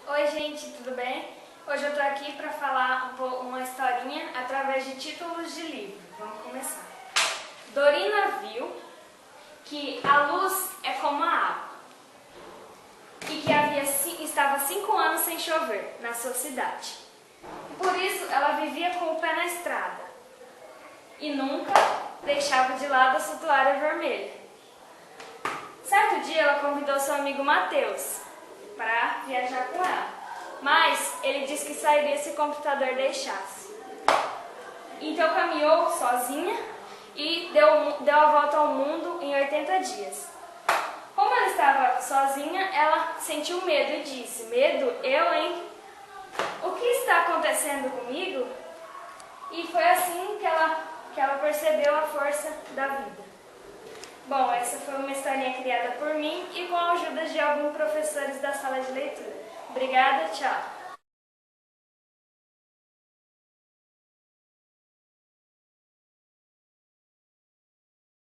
Oi gente, tudo bem? Hoje eu tô aqui para falar uma historinha através de títulos de livro. Vamos começar. Dorina viu que a luz é como a água e que estava 5 anos sem chover na sua cidade. Por isso ela vivia com o pé na estrada e nunca deixava de lado a sua toalha vermelha. Certo dia ela convidou seu amigo Mateus para viajar com ela, mas ele disse que sairia se o computador deixasse. Então caminhou sozinha e deu a volta ao mundo em 80 dias. Como ela estava sozinha, ela sentiu medo e disse: "Medo? Eu, hein? O que está acontecendo comigo?" E foi assim que ela percebeu a força da vida. Bom, essa foi uma historinha criada por mim e com a ajuda de alguns professores da sala de leitura. Obrigada, tchau!